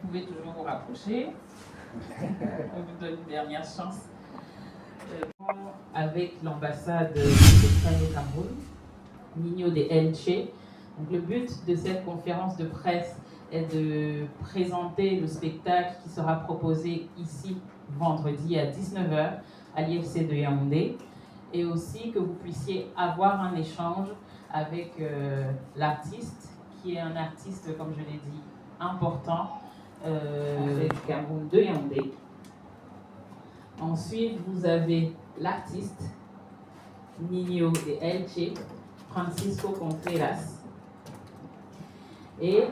pouvez toujours vous rapprocher. On vous donne une dernière chance. Avec l'ambassade d'Espagne au Cameroun, Niño de Elche. Donc, le but de cette conférence de presse est de présenter le spectacle qui sera proposé ici vendredi à 19h à l'IFC de Yaoundé, et aussi que vous puissiez avoir un échange avec l'artiste, qui est un artiste, comme je l'ai dit, important du Cameroun de Yaoundé. Ensuite, vous avez l'artiste Niño de Elche, Francisco Contreras, et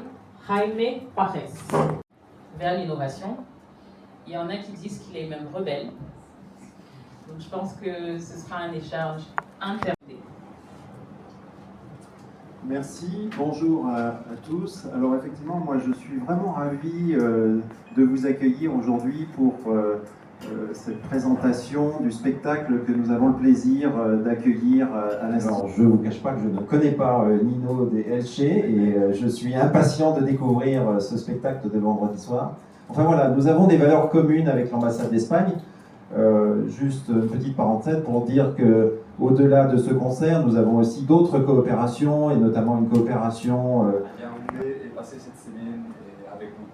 Jaime Juarez. Vers l'innovation, il y en a qui disent qu'il est même rebelle. Donc je pense que ce sera un échange interne. Merci, bonjour à tous. Alors effectivement, moi je suis vraiment ravi de vous accueillir aujourd'hui pour cette présentation du spectacle que nous avons le plaisir d'accueillir à l'instant. Alors je ne vous cache pas que je ne connais pas Niño de Elche et je suis impatient de découvrir ce spectacle de vendredi soir. Enfin voilà, nous avons des valeurs communes avec l'ambassade d'Espagne. Juste une petite parenthèse pour dire que au-delà de ce concert, nous avons aussi d'autres coopérations et notamment une coopération. Yaoundé est passé cette semaine avec nous.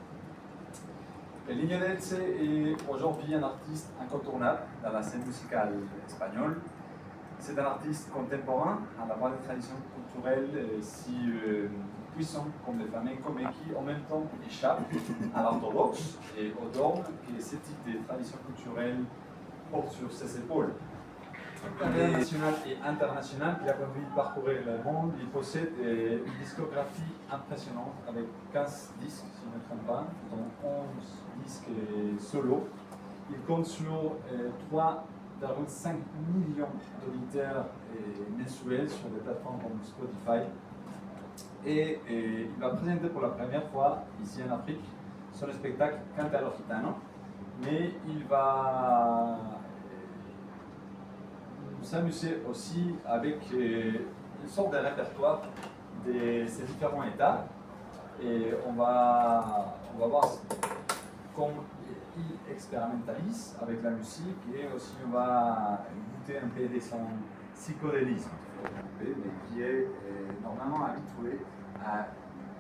Niño de Elche est aujourd'hui un artiste incontournable dans la scène musicale espagnole. C'est un artiste contemporain à la base de traditions culturelles si puissantes comme le flamenco, mais qui en même temps échappe à l'orthodoxe et au dogme que ce type de tradition culturelle porte sur ses épaules. National et international, il a permis de parcourir le monde. Il possède une discographie impressionnante avec 15 disques, si je ne me trompe pas, dont 11 disques solo. Il compte sur 3,5 millions d'auditeurs mensuels sur des plateformes comme Spotify. Et il va présenter pour la première fois ici en Afrique son spectacle Cantalo Gitano, mais il va s'amuser aussi avec une sorte de répertoire de ces différents états, et on va voir comment il expérimentalise avec la musique, et aussi on va goûter un peu de son psychodélisme, mais qui est normalement habitué à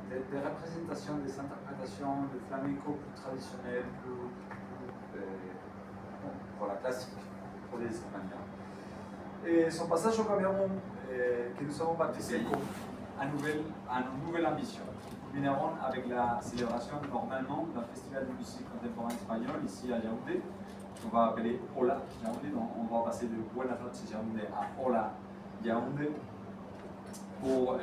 des représentations, des interprétations de flamenco plus traditionnelles, pour la classique, pour les Espagnols. Et son passage au Cameroun, que nous avons baptisé comme une nouvelle ambition, culmineront avec la célébration normalement d'un festival de musique contemporaine espagnole ici à Yaoundé, qu'on va appeler Hola Yaoundé. Donc on va passer de Buenas noches Yaoundé à Hola Yaoundé pour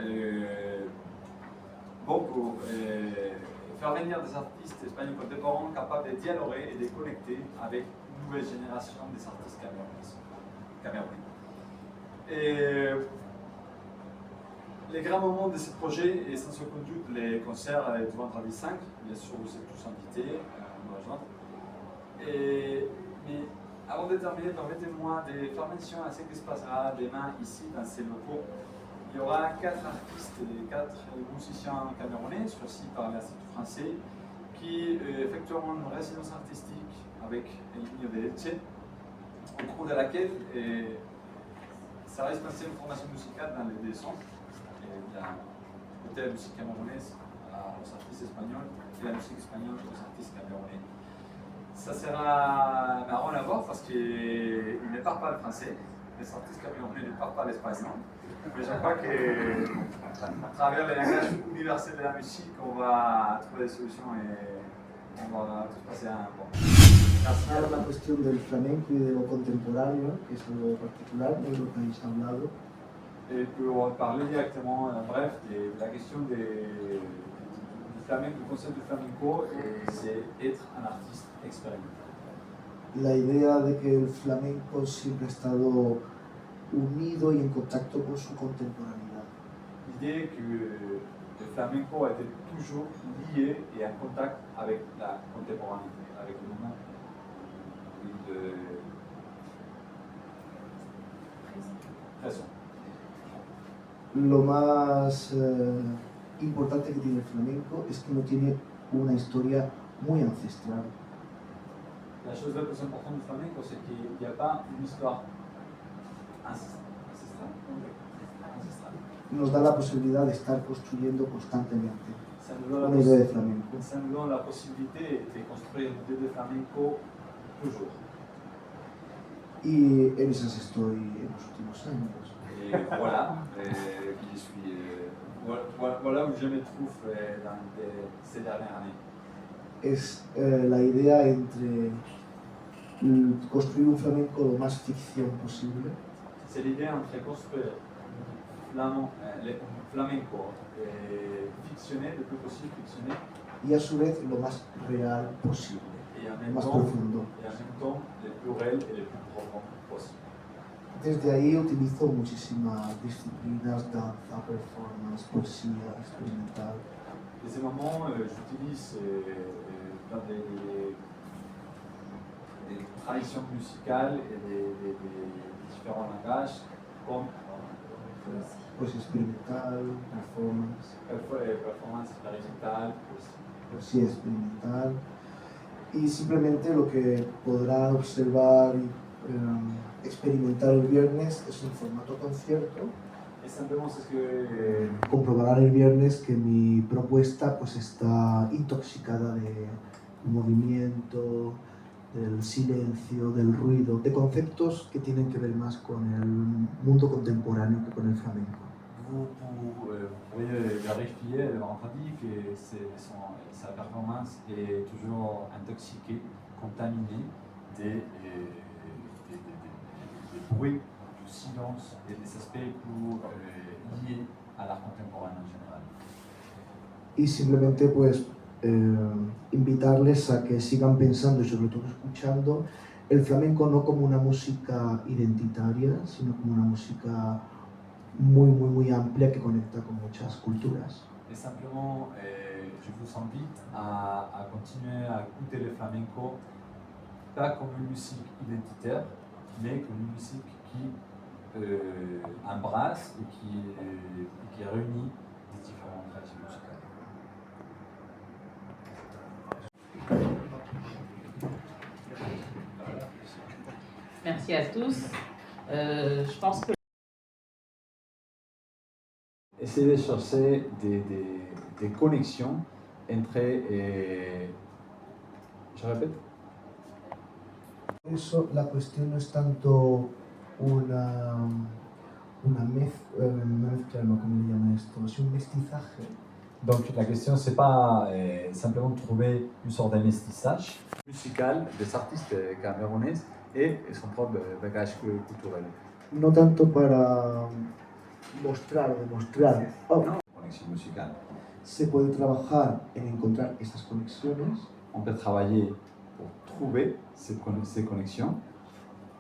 faire venir des artistes espagnols contemporains capables de dialoguer et de connecter avec une nouvelle génération des artistes camerounais. Et les grands moments de ce projet est sans aucun doute les concerts du vendredi 5, bien sûr vous êtes tous invités à nous rejoindre. Mais avant de terminer, permettez-moi de faire mention à ce qui se passera demain ici dans ces locaux. Il y aura 4 artistes et 4 musiciens camerounais choisis par l'Institut français qui effectueront une résidence artistique avec Niño de Elche, au cours de laquelle ça reste une formation musicale dans les deux sens. D'un côté la musique camerounaise aux artistes espagnols et la musique espagnole aux artistes camerounais. Ça sera marrant à voir parce qu'ils ne parlent pas le français, les artistes camerounais ne parlent pas l'espagnol. Mais je crois qu'à travers le langage universel de la musique, on va trouver des solutions et on va tous passer un bon. Ahora la cuestión del flamenco y de lo contemporáneo, que es algo particular de lo que habéis hablado. Et pour parler directement, bref, de la question du flamenco, du concept du flamenco, c'est être un artiste expérimental. La idea de que el flamenco siempre ha estado unido y en contacto con su contemporaneidad. L'idée que le flamenco a été toujours lié et en contact avec la contemporanéité, avec le moment présent. Lo más importante que tiene el flamenco es que no tiene una historia muy ancestral. La chose la plus importante du flamenco, c'est qu'il n'y a pas une histoire ancestrale. Nos da la posibilidad de estar construyendo constantemente Ça nous donne la una idea de flamenco. Ça nous donne la possibilité de construire une idée de flamenco toujours. Y en esas estoy en los últimos años. Et voilà, voilà où je me trouve dans ces dernières années. Es la idea entre construir un flamenco lo más ficción posible C'est l'idée entre construire un flamenco fictionné, le plus possible fictionné, y a su vez lo más real posible, et en lo même más temps, profundo. le plus réel et le plus profond possible. Desde ahí utilizo muchísimas disciplinas, danza, performance, poesía, experimental. De ces moments, j'utilise dans des traditions musicales et des différents langages comme Poesía experimental, performance, performance expérimentale, poesía experimental. Y simplemente lo que podrán observar y experimentar el viernes es un formato concierto. et simplement c'est ce que Comprobarán el viernes que mi propuesta pues está intoxicada de movimiento, del silencio, del ruido, de conceptos que tienen que ver más con el mundo contemporáneo que con el flamenco. vous pourriez vérifier le vendredi que sa performance est toujours intoxiquée, contaminée des bruits, du silence et des aspects plus liés à l'art contemporain en général. Y simplemente pues invitarles a que sigan pensando y sobre todo escuchando el flamenco no como una música identitaria, sino como una música muy amplia que conecta con muchas culturas. Et simplement, je vous invite à continuer à écouter le flamenco, pas comme une musique identitaire, mais comme une musique qui embrasse et qui réunit des différentes traditions musicales. Merci à tous. Je pense que Essayer de chercher des connexions entre, je répète, Por eso la cuestión no es tanto una mezcla, no, ¿cómo le llaman esto? Es un mestizaje. donc la question c'est pas simplement de trouver une sorte de mestissage musical des artistes camerounais et son propre bagage culturel. No tanto para mostrar o demostrar. Connexion musicale. Se puede trabajar en encontrar estas conexiones On peut travailler pour trouver ces connexions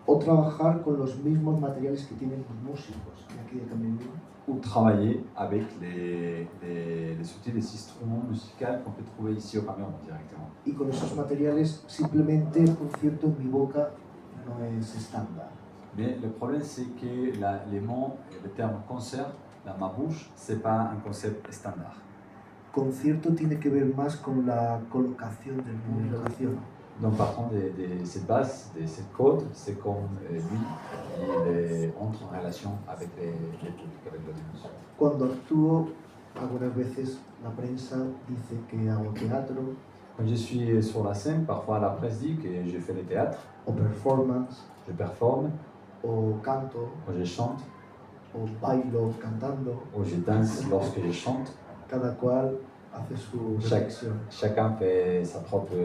o trabajar con los mismos materiales que tienen los músicos de aquí de Camerún ou travailler avec les outils, les instruments musicaux qu'on peut trouver ici au Cameroun directement. y con esos materiales simplemente un concierto en mi boca no es estándar. Mais le problème c'est que les mots, le terme concert dans ma bouche, c'est pas un concept standard. Concierto tiene que ver más con la colocación de la comunicación. Donc partant de cette base, de cette code, c'est comme lui, il entre en relation avec les publics, avec l'audience. Cuando actúo, algunas veces la prensa dice que hago teatro Quand je suis sur la scène, parfois la presse dit que je fais le théâtre, o performance je performe, o canto ou je chante, o bailo cantando. ou je danse lorsque je chante. Cada cual hace su reflexión. Chacun fait sa propre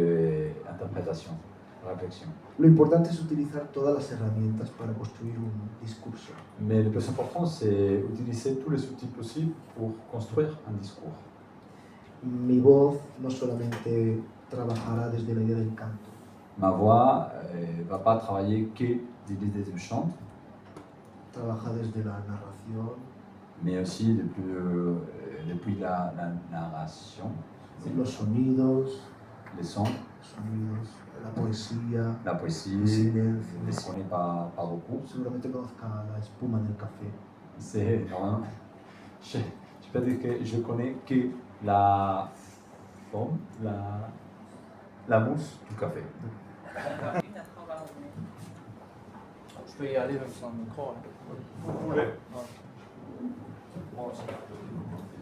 interprétation, réflexion. Lo importante es utilizar todas las herramientas para construir un discurso. Mais le plus important, c'est utiliser tous les outils possibles pour construire un discours. Mi voz no solamente trabajará desde la idea del canto, Ma voix ne va pas travailler que de l'idée du chant, trabaja desde la narración, mais aussi depuis la narration, los sonidos, les sons, la poesía, la poésie, el silencio. les sons pas beaucoup. Seguramente conozca la espuma del café. C'est normalement. Je peux dire que je connais que la forme, la mousse du café. Je peux y aller sans micro. Vous voulez?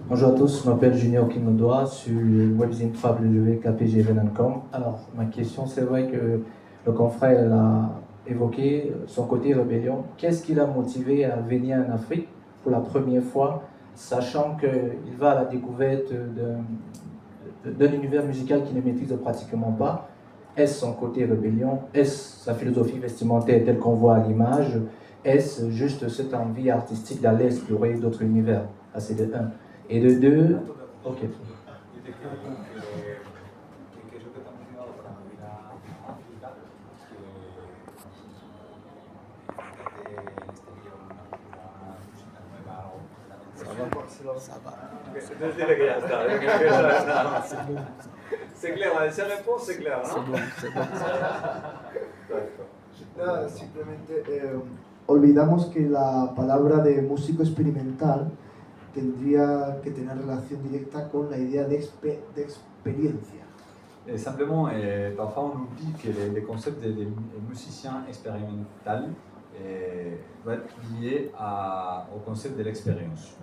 Bonjour à tous, je m'appelle Junior Kinodoa, je suis webzine www.kpgven.com. Alors, ma question, c'est vrai que le confrère a évoqué son côté rébellion. Qu'est-ce qui l'a motivé à venir en Afrique pour la première fois, sachant qu'il va à la découverte d'un univers musical qu'il ne maîtrise pratiquement pas? Est-ce son côté rébellion? Est-ce sa philosophie vestimentaire telle qu'on voit à l'image? Est-ce juste cette envie artistique d'aller explorer d'autres univers? C'est de 1. Et de 2, ok. C'est clair, esa réponse c'est clair, ¿no? Nada, simplemente olvidamos que la palabra de músico experimental tendría que tener relación directa con la idea de experiencia. Et simplement, parfois on oublie que les concepts des musiciens expérimentaux doivent être liés au concept de l'expérience.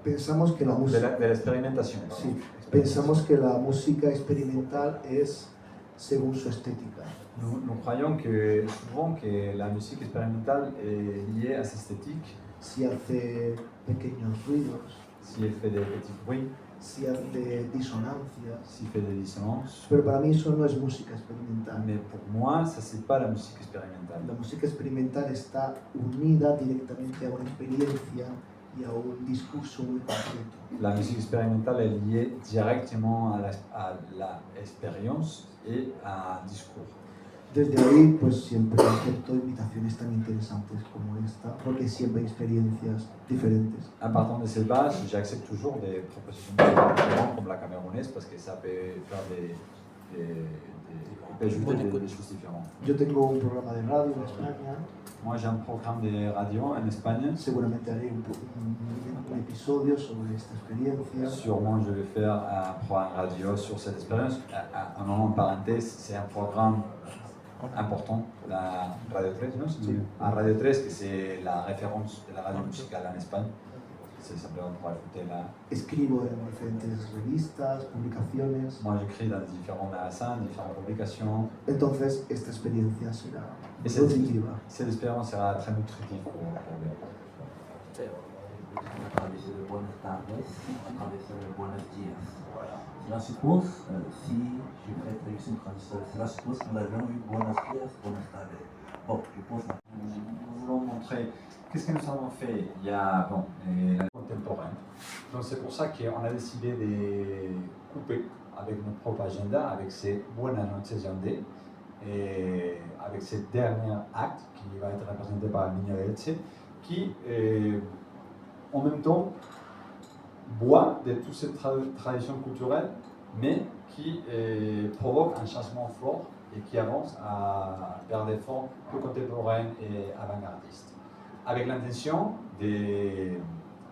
Pensamos que la música, De l'expérimentation. sí, pensamos que la música experimental es según su estética. Nous croyons que souvent que la musique expérimentale est liée à sa esthétique, Si hace pequeños ruidos, si elle fait des petits bruits, si hace disonancias, s'il fait des dissonances. pero para mí eso no es música experimental. Mais pour moi, ça c'est pas la musique expérimentale. La música experimental está unida directamente a una experiencia y a un discurso muy concreto. La musique expérimentale est liée directement à l'expérience et à un discours. Desde ahí, pues siempre acepto invitaciones tan interesantes como esta, porque siempre hay experiencias diferentes. En partant de cette base, j'accepte toujours des propositions différentes comme la camerounaise parce que ça peut faire peut ajouter des choses différentes. Yo tengo un programa de radio en España, Moi, j'ai un programme de radio en Espagne. seguramente haré un episodio sobre esta experiencia. Sûrement, je vais faire un programme radio sur cette expérience. Un moment de parenthèse, c'est un programme important, la Radio 13, non? Sí. À Radio 13, que c'est la référence de la radio musicale en Espagne. C'est simplement pour ajouter là. Escribo en diferentes revistas, publicaciones. Moi, j'écris dans différents magasins, différentes publications. Entonces, esta experiencia será Et nutritiva. cette expérience sera très nutritive pour lui. A través de buenas tardes, a través de buenos días. Cela suppose, si je fais traduction traditionnelle, cela suppose que nous avons eu buenos días, buenas tardes. Bon, je pose la Nous voulons montrer qu'est-ce que nous avons fait il y a la contemporaine. Donc c'est pour ça qu'on a décidé de couper avec notre propre agenda, avec ces buenas noches yandé, et avec ce dernier acte qui va être représenté par Niño de Elche, qui en même temps boit de toutes ces traditions culturelles, mais qui provoque un changement fort et qui avance vers des formes plus contemporaines et avant-gardistes, avec l'intention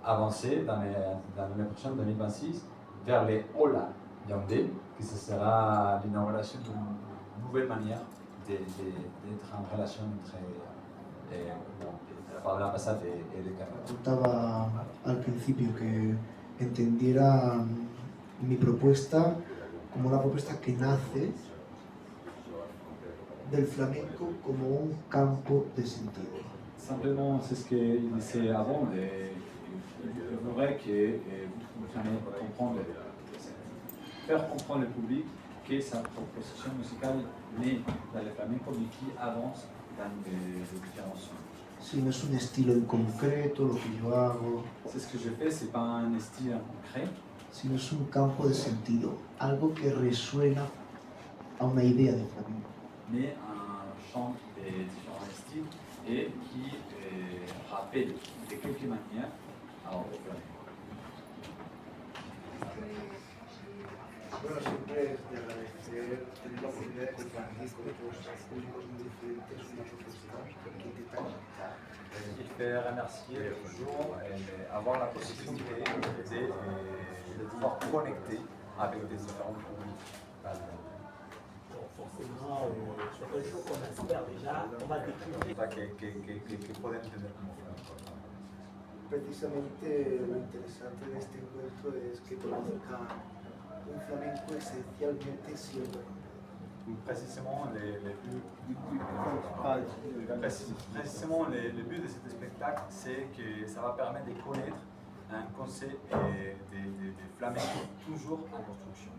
d'avancer dans l'année prochaine, 2026, vers les Ola Yandé, que ce sera l'inauguration d'une nouvelle manière d'être en relation entre l'ambassade et le Cameroun. Contaba al principio que entendiera mi propuesta como una propuesta que nace del flamenco como un campo de sentido. Simplement, c'est ce qu'il disait avant, et il faudrait que vous puissiez faire comprendre le public que sa proposition musicale naît dans le flamenco, mais qui avance dans les différents sons. Si no es un estilo en concreto lo que yo hago, C'est ce que je fais, c'est pas un style concret, sino es un campo de sentido, algo que resuena a una idea de flamenco. mais un chant des différents styles et qui rappelle de quelque manière au flamenco. Bueno, siempre es de agradecer tener la oportunidad de compartir con otros públicos muy diferentes una propuesta que intenta conectar. Il fait remercier toujours et avoir la possibilité de pouvoir connecter avec des différents publics. forcément c'est quelque chose qu'on espère déjà, on va découvrir. Que pueden entender como flamenco. Precisamente lo interesante de este encuentro es que conozca un flamenco esencialmente siempre. Précisément, le but de ce spectacle, c'est que ça va permettre de connaître un concept de flamenco toujours en construction.